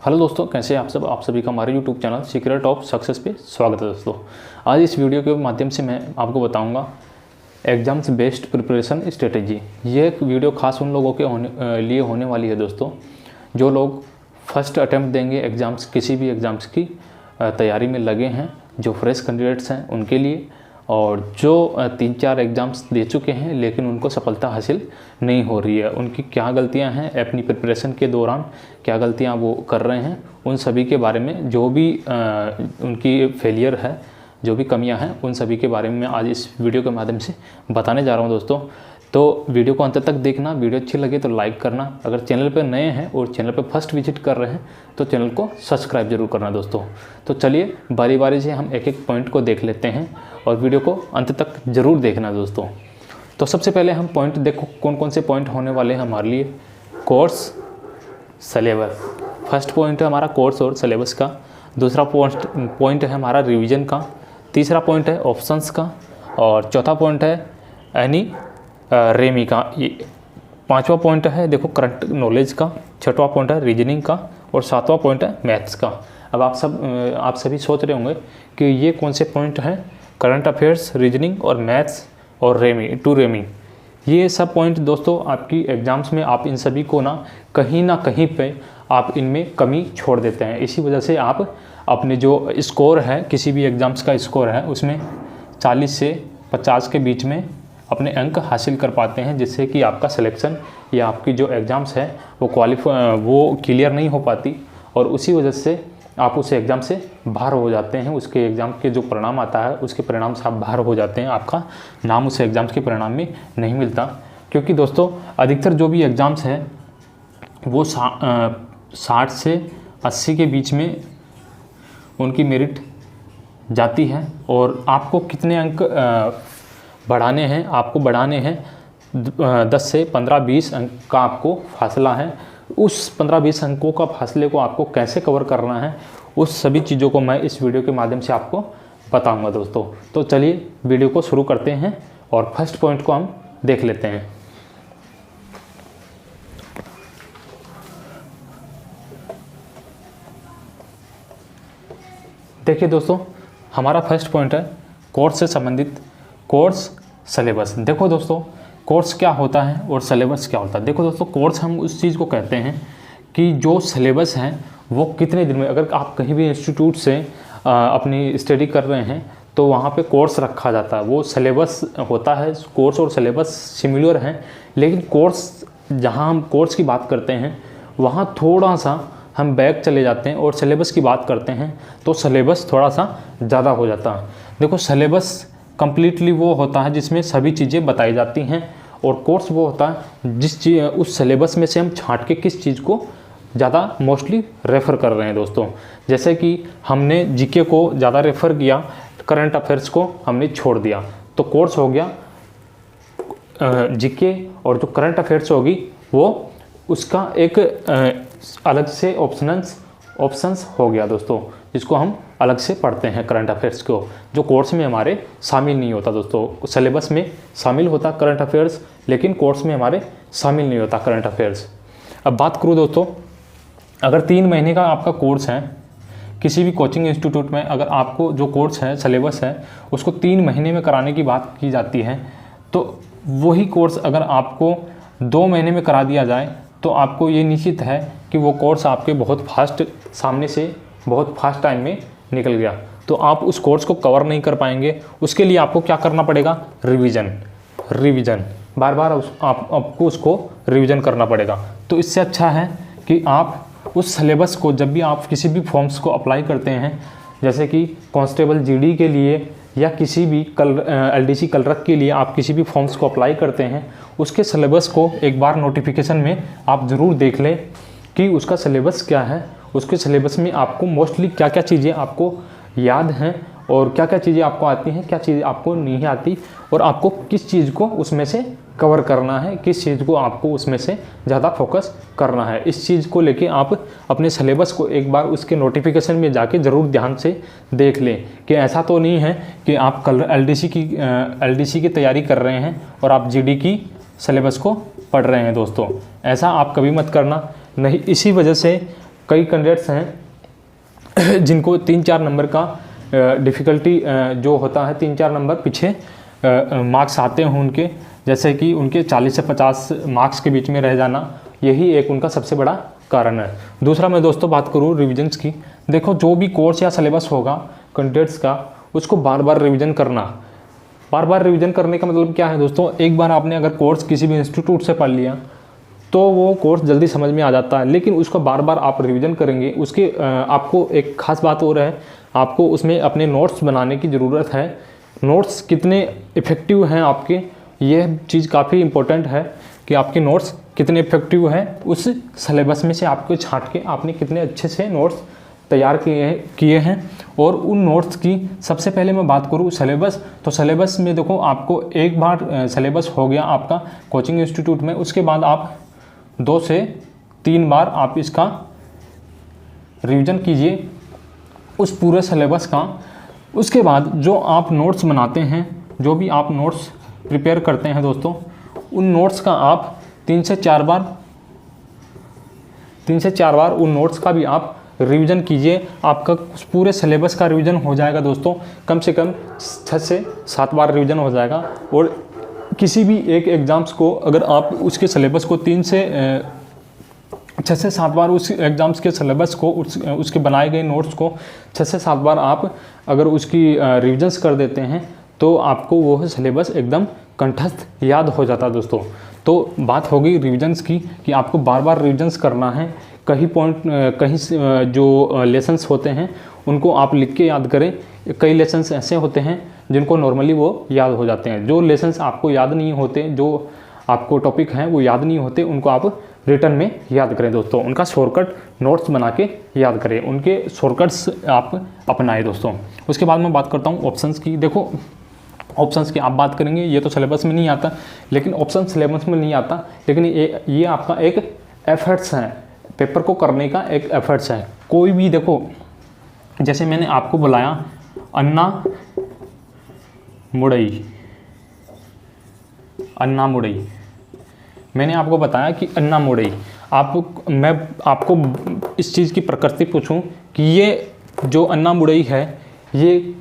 Hello दोस्तों, कैसे हैं आप सब। आप सभी का हमारे YouTube channel secret of success पे स्वागत है। दोस्तों, आज इस वीडियो के माध्यम से मैं आपको बताऊंगा एग्जाम्स बेस्ड प्रिपरेशन स्ट्रेटेजी। ये एक वीडियो खास उन लोगों के लिए होने वाली है दोस्तों, जो लोग फर्स्ट अटैम्प्ट देंगे एग्ज़ाम्स, किसी भी एग्ज़ाम्स की तैयारी में लगे हैं, जो फ्रेश कैंडिडेट्स हैं उनके लिए, और जो 3-4 एग्ज़ाम्स दे चुके हैं लेकिन उनको सफलता हासिल नहीं हो रही है। उनकी क्या गलतियां हैं अपनी प्रिपरेशन के दौरान, क्या गलतियां वो कर रहे हैं, उन सभी के बारे में, जो भी उनकी फेलियर है, जो भी कमियां हैं, उन सभी के बारे में मैं आज इस वीडियो के माध्यम से बताने जा रहा हूं दोस्तों। तो वीडियो को अंत तक देखना, वीडियो अच्छी लगे तो लाइक करना, अगर चैनल पर नए हैं और चैनल पर फर्स्ट विजिट कर रहे हैं तो चैनल को सब्सक्राइब जरूर करना दोस्तों। तो चलिए बारी बारी से हम एक एक पॉइंट को देख लेते हैं और वीडियो को अंत तक जरूर देखना दोस्तों। तो सबसे पहले हम पॉइंट देखो कौन कौन से पॉइंट होने वाले हैं हमारे लिए। Course, syllabus. फर्स्ट पॉइंट है हमारा कोर्स और सिलेबस का। दूसरा पॉइंट है हमारा रिवीजन का। तीसरा पॉइंट है ऑप्शंस का। और चौथा पॉइंट है एनी रेमी का। ये पांचवा पॉइंट है देखो करंट नॉलेज का। छठवां पॉइंट है रीजनिंग का। और सातवां पॉइंट है मैथ्स का। अब आप सभी सोच रहे होंगे कि ये कौन से पॉइंट हैं, करंट अफेयर्स, रीजनिंग और मैथ्स और रेमी। ये सब पॉइंट दोस्तों आपकी एग्ज़ाम्स में आप इन सभी को ना कहीं पे आप इनमें कमी छोड़ देते हैं। इसी वजह से आप अपने जो स्कोर है, किसी भी एग्ज़ाम्स का स्कोर है, उसमें 40 से 50 के बीच में अपने अंक हासिल कर पाते हैं, जिससे कि आपका सिलेक्शन या आपकी जो एग्ज़ाम्स है वो क्लियर नहीं हो पाती, और उसी वजह से आप उस एग्ज़ाम से बाहर हो जाते हैं। उसके एग्ज़ाम के जो परिणाम आता है उसके परिणाम से आप बाहर हो जाते हैं, आपका नाम उस एग्ज़ाम्स के परिणाम में नहीं मिलता। क्योंकि दोस्तों अधिकतर जो भी एग्ज़ाम्स हैं वो 60 से 80 के बीच में उनकी मेरिट जाती है, और आपको कितने अंक बढ़ाने हैं, आपको बढ़ाने हैं 10 से 15-20 अंक का आपको फासला है। उस 15-20 अंकों का फासले को आपको कैसे कवर करना है, उस सभी चीज़ों को मैं इस वीडियो के माध्यम से आपको बताऊंगा दोस्तों। तो चलिए वीडियो को शुरू करते हैं और फर्स्ट पॉइंट को हम देख लेते हैं। देखिए दोस्तों, हमारा फर्स्ट पॉइंट है कोर्स से संबंधित, कोर्स सिलेबस। देखो दोस्तों, कोर्स क्या होता है और सिलेबस क्या होता है। देखो दोस्तों, कोर्स हम उस चीज़ को कहते हैं कि जो सिलेबस है वो कितने दिन में, अगर आप कहीं भी इंस्टीट्यूट से अपनी स्टडी कर रहे हैं तो वहाँ पे कोर्स रखा जाता है, वो सिलेबस होता है। कोर्स और सिलेबस सिमिलर हैं, लेकिन कोर्स, जहाँ हम कोर्स की बात करते हैं वहाँ थोड़ा सा हम बैक चले जाते हैं, और सिलेबस की बात करते हैं तो सिलेबस थोड़ा सा ज़्यादा हो जाता है। देखो, सिलेबस कंप्लीटली वो होता है जिसमें सभी चीज़ें बताई जाती हैं, और कोर्स वो होता है जिस चीज़ उस सिलेबस में से हम छांट के किस चीज़ को ज़्यादा मोस्टली रेफ़र कर रहे हैं दोस्तों। जैसे कि हमने जीके को ज़्यादा रेफ़र किया, करंट अफेयर्स को हमने छोड़ दिया, तो कोर्स हो गया जीके, और जो करंट अफेयर्स होगी वो उसका एक अलग से ऑप्शंस हो गया दोस्तों, जिसको हम अलग से पढ़ते हैं करंट अफेयर्स को, जो कोर्स में हमारे शामिल नहीं होता दोस्तों। सिलेबस में शामिल होता करंट अफेयर्स, लेकिन कोर्स में हमारे शामिल नहीं होता करंट अफेयर्स। अब बात करूँ दोस्तों, अगर 3 महीने का आपका कोर्स है किसी भी कोचिंग इंस्टीट्यूट में, अगर आपको जो कोर्स है, सिलेबस है, उसको 3 महीने में कराने की बात की जाती है, तो वही कोर्स अगर आपको 2 महीने में करा दिया जाए तो आपको ये निश्चित है कि वो कोर्स आपके बहुत फास्ट सामने से बहुत फास्ट टाइम में निकल गया, तो आप उस कोर्स को कवर नहीं कर पाएंगे। उसके लिए आपको क्या करना पड़ेगा, रिवीजन बार बार आपको उसको रिवीजन करना पड़ेगा। तो इससे अच्छा है कि आप उस सिलेबस को, जब भी आप किसी भी फॉर्म्स को अप्लाई करते हैं, जैसे कि कांस्टेबल जीडी के लिए या किसी भी एलडीसी क्लर्क के लिए आप किसी भी फॉर्म्स को अप्लाई करते हैं, उसके सिलेबस को एक बार नोटिफिकेशन में आप ज़रूर देख लें कि उसका सिलेबस क्या है, उसके सिलेबस में आपको मोस्टली क्या क्या चीज़ें आपको याद हैं, और क्या क्या चीज़ें आपको आती हैं, क्या चीज़ें आपको नहीं आती, और आपको किस चीज़ को उसमें से कवर करना है, किस चीज़ को आपको उसमें से ज़्यादा फोकस करना है। इस चीज़ को लेके आप अपने सिलेबस को एक बार उसके नोटिफिकेशन में जाके ज़रूर ध्यान से देख लें कि ऐसा तो नहीं है कि आप कल एलडीसी की तैयारी कर रहे हैं और आप जीडी की सिलेबस को पढ़ रहे हैं दोस्तों। ऐसा आप कभी मत करना, नहीं। इसी वजह से कई कैंडिडेट्स हैं जिनको 3-4 नंबर का डिफ़िकल्टी जो होता है, 3-4 नंबर पीछे मार्क्स आते हैं उनके, जैसे कि उनके 40 से 50 मार्क्स के बीच में रह जाना, यही एक उनका सबसे बड़ा कारण है। दूसरा मैं दोस्तों बात करूँ रिविजन्स की। देखो जो भी कोर्स या सिलेबस होगा कैंडिडेट्स का, उसको बार बार रिवीजन करना। बार बार रिवीजन करने का मतलब क्या है दोस्तों, एक बार आपने अगर कोर्स किसी भी इंस्टीट्यूट से पढ़ लिया तो वो कोर्स जल्दी समझ में आ जाता है, लेकिन उसको बार बार आप रिवीजन करेंगे। उसके आपको एक खास बात और है, आपको उसमें अपने नोट्स बनाने की ज़रूरत है। नोट्स कितने इफ़ेक्टिव हैं आपके, यह चीज़ काफ़ी इम्पोर्टेंट है कि आपके नोट्स कितने इफेक्टिव हैं। उस सिलेबस में से आपको छांट के आपने कितने अच्छे से नोट्स तैयार किए हैं। और उन नोट्स की सबसे पहले मैं बात करूँ सिलेबस, तो सिलेबस में देखो आपको एक बार सिलेबस हो गया आपका कोचिंग इंस्टीट्यूट में, उसके बाद आप 2 से 3 बार आप इसका रिवीजन कीजिए उस पूरे सिलेबस का। उसके बाद जो आप नोट्स बनाते हैं, जो भी आप नोट्स प्रिपेयर करते हैं दोस्तों, उन नोट्स का आप 3 से 4 बार उन नोट्स का भी आप रिवीजन कीजिए। आपका पूरे सिलेबस का रिवीजन हो जाएगा दोस्तों, कम से कम 6 से 7 बार रिवीजन हो जाएगा। और किसी भी एक एग्ज़ाम्स को अगर आप उसके सिलेबस को 6 से 7 बार उस एग्ज़ाम्स के सिलेबस को उसके बनाए गए नोट्स को 6 से 7 बार आप अगर उसकी रिविजन्स कर देते हैं तो आपको वो सिलेबस एकदम कंठस्थ याद हो जाता है दोस्तों। तो बात होगी रिविजन्स की कि आपको बार बार रिविजन्स करना है। कहीं जो लेसन्स होते हैं उनको आप लिख के याद करें। कई लेसन्स ऐसे होते हैं जिनको नॉर्मली वो याद हो जाते हैं। जो लेसन्स आपको याद नहीं होते, जो आपको टॉपिक हैं वो याद नहीं होते, उनको आप रिटर्न में याद करें दोस्तों। उनका शॉर्टकट नोट्स बना के याद करें, उनके शॉर्टकट्स आप अपनाएं दोस्तों। उसके बाद मैं बात करता हूँ ऑप्शंस की। देखो ऑप्शंस की आप बात करेंगे, ये तो सिलेबस में नहीं आता, लेकिन ऑप्शन सिलेबस में नहीं आता, लेकिन ये आपका एक एफर्ट्स है, पेपर को करने का एक एफर्ट्स है। कोई भी देखो, जैसे मैंने आपको बुलाया अन्ना मुड़ई, मैंने आपको बताया कि अन्ना मुड़ई, मैं आपको इस चीज़ की प्रकृति पूछूं कि ये जो अन्ना मुड़ई है ये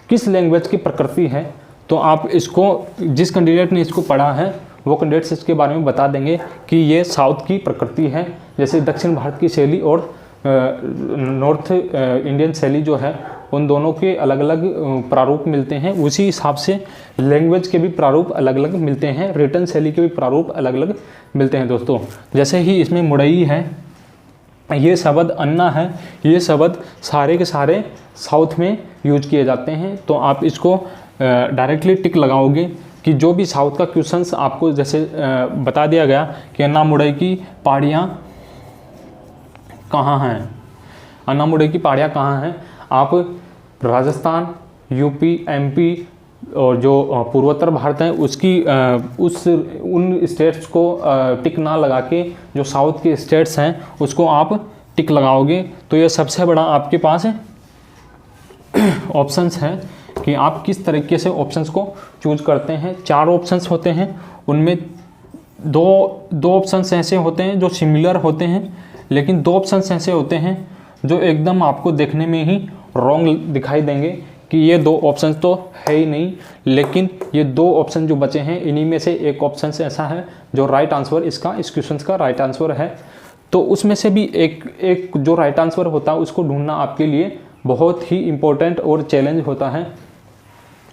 किस लैंग्वेज की प्रकृति है, तो आप इसको, जिस कैंडिडेट ने इसको पढ़ा है वो कैंडिडेट्स इसके बारे में बता देंगे कि ये साउथ की प्रकृति है। जैसे दक्षिण भारत की शैली और नॉर्थ इंडियन शैली जो है, उन दोनों के अलग अलग प्रारूप मिलते हैं, उसी हिसाब से लैंग्वेज के भी प्रारूप अलग अलग मिलते हैं, रिटन शैली के भी प्रारूप अलग अलग मिलते हैं दोस्तों। जैसे ही इसमें मुड़ई है, ये शब्द अन्ना है, ये शब्द सारे के सारे साउथ में यूज किए जाते हैं। तो आप इसको डायरेक्टली टिक लगाओगे कि जो भी साउथ का क्वेश्चंस आपको जैसे बता दिया गया कि अन्ना मुड़ई की पहाड़ियाँ कहाँ हैं, अन्ना मुड़ई की पहाड़ियाँ कहाँ हैं, आप राजस्थान, यूपी, एमपी और जो पूर्वोत्तर भारत है उसकी उन स्टेट्स को टिक ना लगा के जो साउथ के स्टेट्स हैं उसको आप टिक लगाओगे। तो ये सबसे बड़ा आपके पास ऑप्शंस है कि आप किस तरीके से ऑप्शंस को चूज करते हैं। 4 ऑप्शंस होते हैं, उनमें दो ऑप्शंस ऐसे होते हैं जो सिमिलर होते हैं, लेकिन 2 ऑप्शंस ऐसे होते हैं जो एकदम आपको देखने में ही रॉन्ग दिखाई देंगे कि ये 2 ऑप्शंस तो है ही नहीं। लेकिन ये 2 ऑप्शन जो बचे हैं, इन्हीं में से एक ऑप्शन ऐसा है जो राइट आंसर इस क्वेश्चन का राइट आंसर है। तो उसमें से भी एक जो राइट आंसर होता है उसको ढूंढना आपके लिए बहुत ही इम्पोर्टेंट और चैलेंज होता है।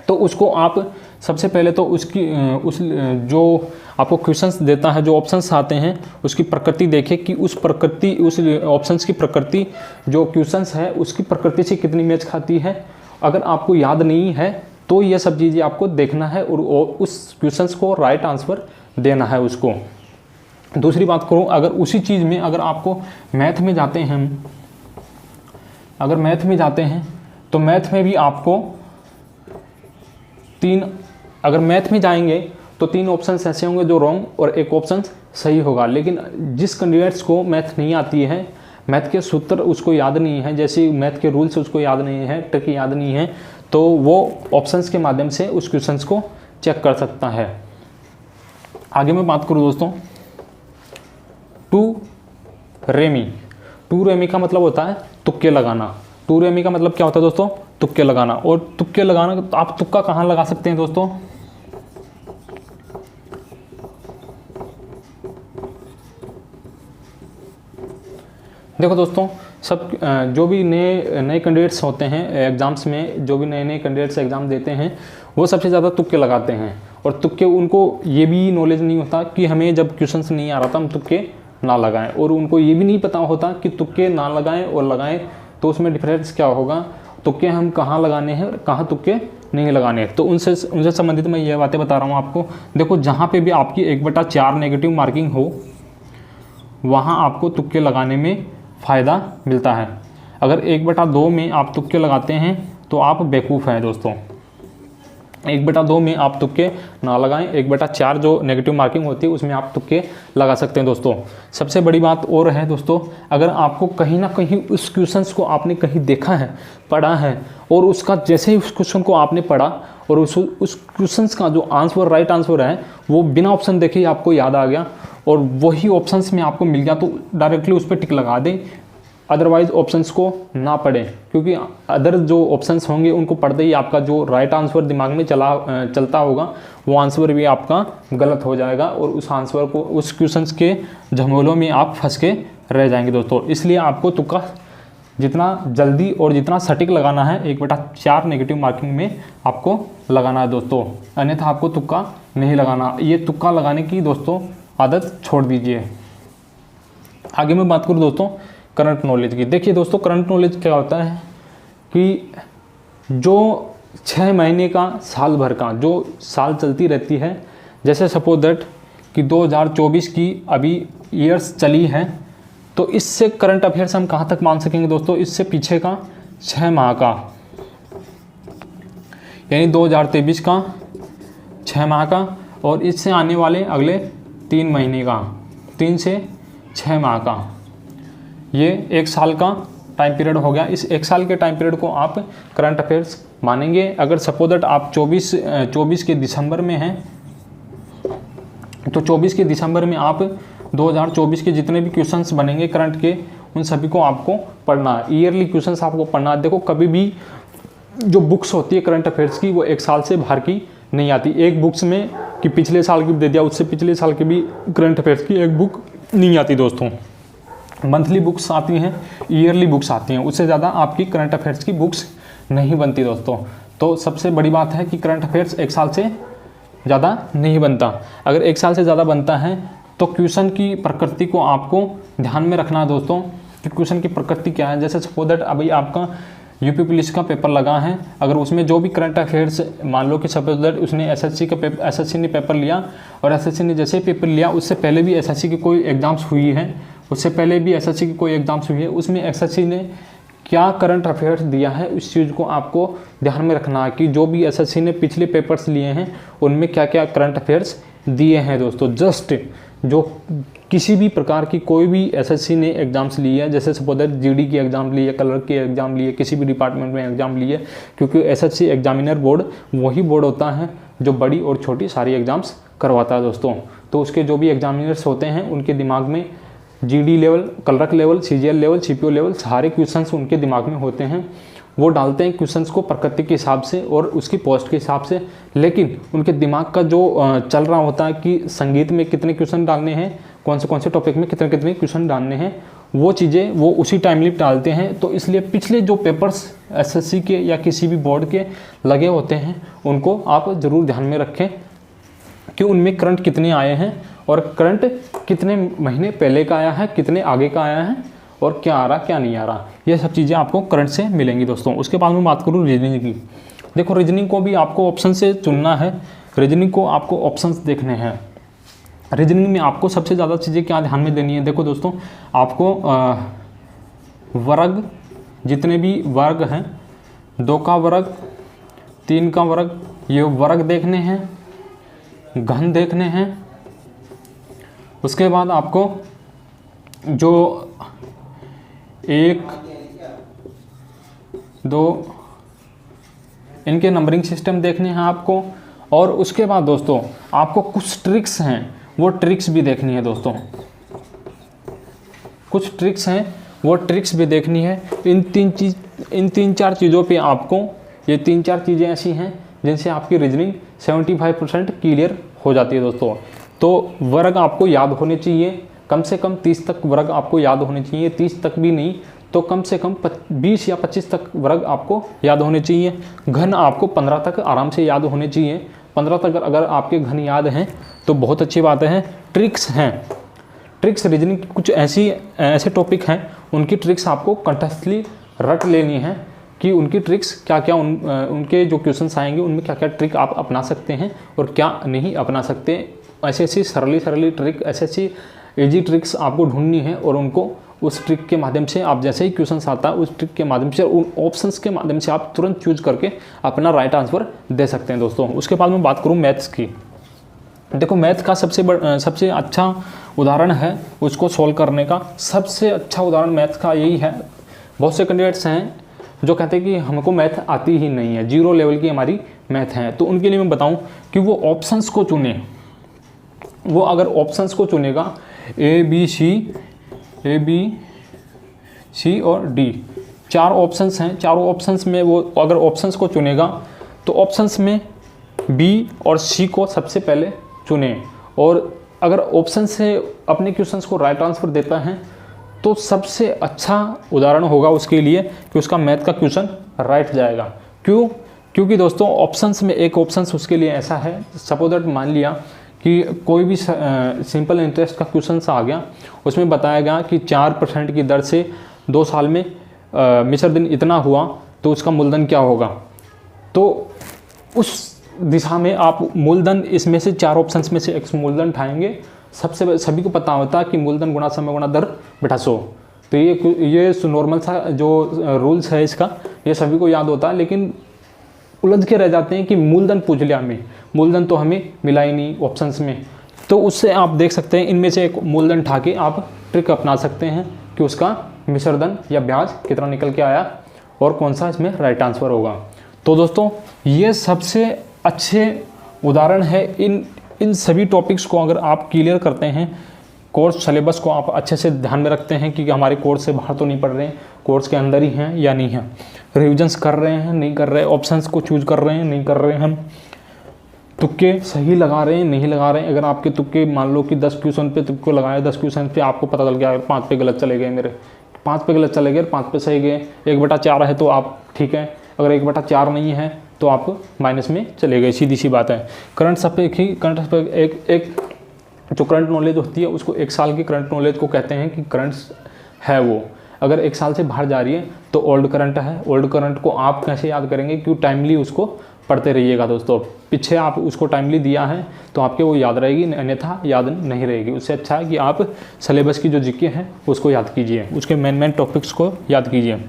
तो उसको आप सबसे पहले तो जो आपको क्वेश्चंस देता है, जो ऑप्शंस आते हैं, उसकी प्रकृति देखें कि उस ऑप्शंस की प्रकृति जो क्वेश्चंस है उसकी प्रकृति से कितनी मैच खाती है। अगर आपको याद नहीं है तो ये सब चीज़ें आपको देखना है और उस क्वेश्चंस को राइट आंसर देना है उसको। दूसरी बात करूँ, अगर उसी चीज़ में अगर आपको मैथ में जाते हैं, अगर मैथ में जाते हैं तो मैथ में भी आपको अगर मैथ में जाएंगे तो 3 ऑप्शंस ऐसे होंगे जो रॉन्ग और एक ऑप्शन सही होगा। लेकिन जिस कैंडिडेट्स को मैथ नहीं आती है, मैथ के सूत्र उसको याद नहीं है, जैसे मैथ के रूल्स उसको याद नहीं है, ट्रिक याद नहीं है, तो वो ऑप्शंस के माध्यम से उस क्वेश्चंस को चेक कर सकता है। आगे मैं बात करूँ दोस्तों, टू टू रेमी का मतलब होता है तुक्के लगाना। टू रेमी का मतलब क्या होता है दोस्तों? तुक्के लगाना। और तुक्के लगाना, तो आप तुक्का कहाँ लगा सकते हैं दोस्तों? देखो दोस्तों, सब जो भी नए कैंडिडेट्स होते हैं एग्ज़ाम्स में, जो भी नए कैंडिडेट्स एग्ज़ाम देते हैं, वो सबसे ज़्यादा तुक्के लगाते हैं। और तुक्के, उनको ये भी नॉलेज नहीं होता कि हमें जब क्वेश्चंस नहीं आ रहा था हम तुक्के ना लगाएं, और उनको ये भी नहीं पता होता कि तुक्के ना लगाएं और लगाएं तो उसमें डिफरेंस क्या होगा, तुक्के हम कहाँ लगाने हैं, कहाँ तुक्के नहीं लगाने हैं। तो उनसे संबंधित मैं ये बातें बता रहा हूँ आपको। देखो, जहाँ पे भी आपकी 1/4 नेगेटिव मार्किंग हो, वहाँ आपको तुक्के लगाने में फ़ायदा मिलता है। अगर 1/2 में आप तुक्के लगाते हैं तो आप बेवकूफ़ हैं दोस्तों। 1/2 में आप तुक्के ना लगाएं, 1/4 जो नेगेटिव मार्किंग होती है उसमें आप तुक्के लगा सकते हैं दोस्तों। सबसे बड़ी बात और है दोस्तों, अगर आपको कहीं ना कहीं उस क्वेश्चंस को आपने कहीं देखा है, पढ़ा है, और उसका जैसे ही उस क्वेश्चन को आपने पढ़ा और उस क्वेश्चंस का जो आंसर, राइट आंसर है, वो बिना ऑप्शन देखे ही आपको याद आ गया और वही ऑप्शंस में आपको मिल गया, तो डायरेक्टली उस पर टिक लगा दें। अदरवाइज़ ऑप्शंस को ना पढ़ें, क्योंकि अदर जो ऑप्शंस होंगे उनको पढ़ते ही आपका जो राइट आंसर दिमाग में चलता होगा, वो आंसर भी आपका गलत हो जाएगा और उस आंसर को, उस क्वेश्चंस के झमेलों में आप फंस के रह जाएंगे दोस्तों। इसलिए आपको तुक्का जितना जल्दी और जितना सटीक लगाना है, 1/4 नेगेटिव मार्किंग में आपको लगाना है दोस्तों, अन्यथा आपको तुक्का नहीं लगाना। ये तुक्का लगाने की दोस्तों आदत छोड़ दीजिए। आगे मैं बात करूँ दोस्तों करंट नॉलेज की। देखिए दोस्तों, करंट नॉलेज क्या होता है कि जो 6 महीने का, साल भर का, जो साल चलती रहती है, जैसे सपोज दैट कि 2024 की अभी ईयर्स चली है, तो इससे करंट अफेयर्स हम कहाँ तक मान सकेंगे दोस्तों? इससे पीछे का 6 माह का, यानी 2023 का 6 माह का, और इससे आने वाले अगले 3 महीने का, 3 से 6 माह का, ये 1 साल का टाइम पीरियड हो गया। इस 1 साल के टाइम पीरियड को आप करंट अफेयर्स मानेंगे। अगर सपोज दैट आप 24 के दिसंबर में हैं, तो 24 के दिसंबर में आप 2024 के जितने भी क्वेश्चंस बनेंगे करंट के, उन सभी को आपको पढ़ना है। ईयरली क्वेश्चंस आपको पढ़ना है। देखो, कभी भी जो बुक्स होती है करंट अफेयर्स की, वो 1 साल से बाहर की नहीं आती। एक बुक्स में कि पिछले साल की दे दिया, उससे पिछले साल की भी करंट अफेयर्स की एक बुक नहीं आती दोस्तों। मंथली बुक्स आती हैं, ईयरली बुक्स आती हैं, उससे ज़्यादा आपकी करंट अफेयर्स की बुक्स नहीं बनती दोस्तों। तो सबसे बड़ी बात है कि करंट अफेयर्स 1 साल से ज़्यादा नहीं बनता। अगर 1 साल से ज़्यादा बनता है तो क्वेश्चन की प्रकृति को आपको ध्यान में रखना है दोस्तों कि क्वेश्चन की प्रकृति क्या है। जैसे सपोज दैट अभी आपका यूपी पुलिस का पेपर लगा है, अगर उसमें जो भी करंट अफेयर्स, मान लो कि सपोज दैट उसने एसएससी ने पेपर लिया, और एसएससी ने जैसे पेपर लिया, उससे पहले भी एसएससी की कोई एग्ज़ाम्स हुई है, उससे पहले भी एसएससी की कोई एग्ज़ाम्स हुई है, उसमें एसएससी ने क्या करंट अफेयर्स दिया है, उस चीज़ को आपको ध्यान में रखना है कि जो भी एसएससी ने पिछले पेपर्स लिए हैं उनमें क्या क्या करंट अफेयर्स दिए हैं दोस्तों। जस्ट जो किसी भी प्रकार की कोई भी एसएससी ने एग्ज़ाम्स लिए है, जैसे सपोज दैट जीडी की एग्ज़ाम ली है, कलर की एग्ज़ाम ली है, किसी भी डिपार्टमेंट में एग्ज़ाम ली है, क्योंकि एसएससी एग्जामिनर बोर्ड वही बोर्ड होता है जो बड़ी और छोटी सारी एग्ज़ाम्स करवाता है दोस्तों। तो उसके जो भी एग्जामिनर्स होते हैं उनके दिमाग में GD level, clerk level, CGL level, CPO level, सारे क्वेश्चंस उनके दिमाग में होते हैं। वो डालते हैं क्वेश्चंस को प्रकृति के हिसाब से और उसकी पोस्ट के हिसाब से, लेकिन उनके दिमाग का जो चल रहा होता है कि संगीत में कितने क्वेश्चन डालने हैं, कौन से टॉपिक में कितने कितने क्वेश्चन डालने हैं, वो चीज़ें वो उसी टाइमली डालते हैं। तो इसलिए पिछले जो पेपर्स एसएससी के या किसी भी बोर्ड के लगे होते हैं उनको आप ज़रूर ध्यान में रखें कि उनमें करंट कितने आए हैं और करंट कितने महीने पहले का आया है, कितने आगे का आया है, और क्या आ रहा क्या नहीं आ रहा। ये सब चीज़ें आपको करंट से मिलेंगी दोस्तों। उसके बाद में बात करूँ रीजनिंग की। देखो, रीजनिंग को भी आपको ऑप्शन से चुनना है। रीजनिंग को आपको ऑप्शंस देखने हैं। रीजनिंग में आपको सबसे ज़्यादा चीज़ें क्या ध्यान में देनी है, देखो दोस्तों, आपको वर्ग, जितने भी वर्ग हैं, 2 का वर्ग, 3 का वर्ग, ये वर्ग देखने हैं, घन देखने हैं। उसके बाद आपको जो 1, 2 इनके नंबरिंग सिस्टम देखने हैं आपको। और उसके बाद दोस्तों आपको कुछ ट्रिक्स हैं, वो ट्रिक्स भी देखनी है दोस्तों। कुछ ट्रिक्स हैं वो ट्रिक्स भी देखनी है। इन तीन चार चीज़ों पे आपको, ये 3-4 चीज़ें ऐसी हैं जिनसे आपकी रीजनिंग 75% क्लियर हो जाती है दोस्तों। तो वर्ग आपको याद होने चाहिए, कम से कम 30 तक वर्ग आपको याद होने चाहिए, 30 तक भी नहीं तो कम से कम 20 या 25 तक वर्ग आपको याद होने चाहिए। घन आपको 15 तक आराम से याद होने चाहिए। 15 तक अगर आपके घन याद हैं तो बहुत अच्छी बात है। ट्रिक्स हैं, ट्रिक्स रीजनिंग की कुछ ऐसे टॉपिक हैं, उनकी ट्रिक्स आपको कंटेस्टली रट लेनी है कि उनकी ट्रिक्स क्या क्या, उनके जो क्वेश्चंस आएंगे उनमें क्या क्या ट्रिक आप अपना सकते हैं और क्या नहीं अपना सकते। ऐसी सरली ट्रिक, ऐसी ईजी ट्रिक्स आपको ढूंढनी है और उनको उस ट्रिक के माध्यम से आप जैसे ही क्वेश्चंस आता है उस ट्रिक के माध्यम से, उन ऑप्शंस के माध्यम से आप तुरंत चूज करके अपना राइट आंसर दे सकते हैं दोस्तों। उसके बाद मैं बात करूँ मैथ्स की। देखो मैथ का सबसे अच्छा उदाहरण है उसको सॉल्व करने का, सबसे अच्छा उदाहरण मैथ का यही है। बहुत से कैंडिडेट्स हैं जो कहते हैं कि हमको मैथ आती ही नहीं है, 0 लेवल की हमारी मैथ है। तो उनके लिए मैं बताऊं कि वो ऑप्शंस को चुने। वो अगर ऑप्शंस को चुनेगा ए बी सी और डी, 4 ऑप्शंस हैं, चारों ऑप्शंस में वो अगर ऑप्शंस को चुनेगा तो ऑप्शंस में बी और सी को सबसे पहले चुने। और अगर ऑप्शन से अपने क्वेश्चंस को राइट आंसर देता है तो सबसे अच्छा उदाहरण होगा उसके लिए कि उसका मैथ का क्वेश्चन राइट जाएगा। क्यों? क्योंकि दोस्तों ऑप्शंस में एक ऑप्शंस उसके लिए ऐसा है, सपोज दैट मान लिया कि कोई भी सिंपल इंटरेस्ट का क्वेश्चन आ गया, उसमें बताया गया कि 4% की दर से 2 साल में मिश्र दिन इतना हुआ तो उसका मूलधन क्या होगा। तो उस दिशा में आप मूलधन, इसमें से 4 ऑप्शंस में से एक मूलधन उठाएंगे। सभी को पता होता है कि मूलधन गुणा समय गुणा दर बटा 100। तो ये नॉर्मल सा जो रूल्स है इसका, ये सभी को याद होता है, लेकिन उलझ के रह जाते हैं कि मूलधन पूछ लिया हमें, मूलधन तो हमें मिला ही नहीं ऑप्शंस में। तो उससे आप देख सकते हैं इनमें से एक मूलधन उठा के आप ट्रिक अपना सकते हैं कि उसका मिश्रधन या ब्याज कितना निकल के आया और कौन सा इसमें राइट आंसर होगा। तो दोस्तों ये सबसे अच्छे उदाहरण है। इन सभी टॉपिक्स को अगर आप क्लियर करते हैं, कोर्स सिलेबस को आप अच्छे से ध्यान में रखते हैं कि हमारे कोर्स से बाहर तो नहीं पढ़ रहे हैं, कोर्स के अंदर ही हैं या नहीं हैं, रिविजन्स कर रहे हैं नहीं कर रहे, ऑप्शंस को चूज कर रहे हैं नहीं कर रहे हैं, तुक्के सही लगा रहे हैं नहीं लगा रहे हैं। अगर आपके तुक्के मान लो कि 10 क्वेश्चन पे तुक्के लगाए, 10 क्वेश्चन पे आपको पता चल गया 5 पे गलत चले गए, मेरे 5 पे गलत चले गए, 5 पे सही गए, 1/4 है तो आप ठीक है, अगर 1/4 नहीं है तो आप माइनस में चले गए, सीधी सी बात है। करंट एक जो करंट नॉलेज होती है उसको 1 साल की करंट नॉलेज को कहते हैं कि करंट्स है वो, अगर 1 साल से बाहर जा रही है तो ओल्ड करंट है। ओल्ड करंट को आप कैसे याद करेंगे? क्यों टाइमली उसको पढ़ते रहिएगा दोस्तों। पीछे आप उसको टाइमली दिया है तो आपके वो याद रहेगी, अन्यथा याद नहीं रहेगी। उससे अच्छा है कि आप सिलेबस की जो जीके हैं उसको याद कीजिए, उसके मेन टॉपिक्स को याद कीजिए।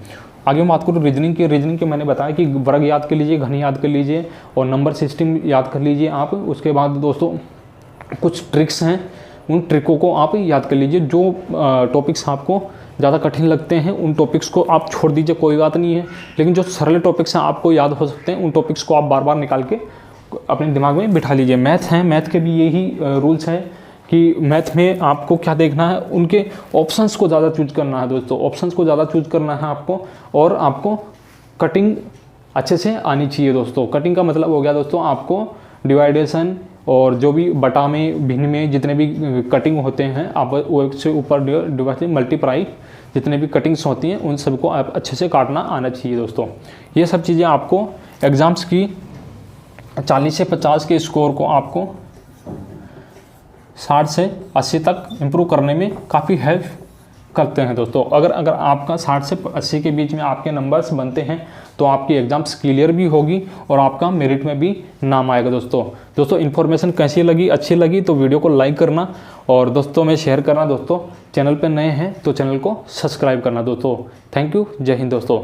आगे बात करूँ रीजनिंग की। रीजनिंग के मैंने बताया कि वर्ग याद कर लीजिए, घन याद कर लीजिए और नंबर सिस्टम याद कर लीजिए आप। उसके बाद दोस्तों कुछ ट्रिक्स हैं, उन ट्रिकों को आप याद कर लीजिए। जो टॉपिक्स आपको ज़्यादा कठिन लगते हैं उन टॉपिक्स को आप छोड़ दीजिए, कोई बात नहीं है, लेकिन जो सरल टॉपिक्स हैं आपको याद हो सकते हैं उन टॉपिक्स को आप बार बार निकाल के अपने दिमाग में बिठा लीजिए। मैथ है, मैथ के भी यही रूल्स हैं कि मैथ में आपको क्या देखना है, उनके ऑप्शंस को ज़्यादा चूज करना है दोस्तों, ऑप्शंस को ज़्यादा चूज करना है आपको। और आपको कटिंग अच्छे से आनी चाहिए दोस्तों। कटिंग का मतलब हो गया दोस्तों आपको डिवाइडेशन और जो भी बटा में भिन्न में जितने भी कटिंग होते हैं आप वो से ऊपर डिवाइड मल्टीप्लाई जितने भी कटिंग्स होती हैं उन सबको आप अच्छे से काटना आना चाहिए दोस्तों। ये सब चीज़ें आपको एग्ज़ाम्स की 40 से 50 के स्कोर को आपको 60 से 80 तक इम्प्रूव करने में काफ़ी हेल्प करते हैं दोस्तों। अगर आपका 60 से 80 के बीच में आपके नंबर्स बनते हैं तो आपकी एग्ज़ाम्स क्लियर भी होगी और आपका मेरिट में भी नाम आएगा दोस्तों। इन्फॉर्मेशन कैसी लगी, अच्छी लगी तो वीडियो को लाइक करना और दोस्तों में शेयर करना दोस्तों। चैनल पे नए हैं तो चैनल को सब्सक्राइब करना दोस्तों। थैंक यू, जय हिंद दोस्तों।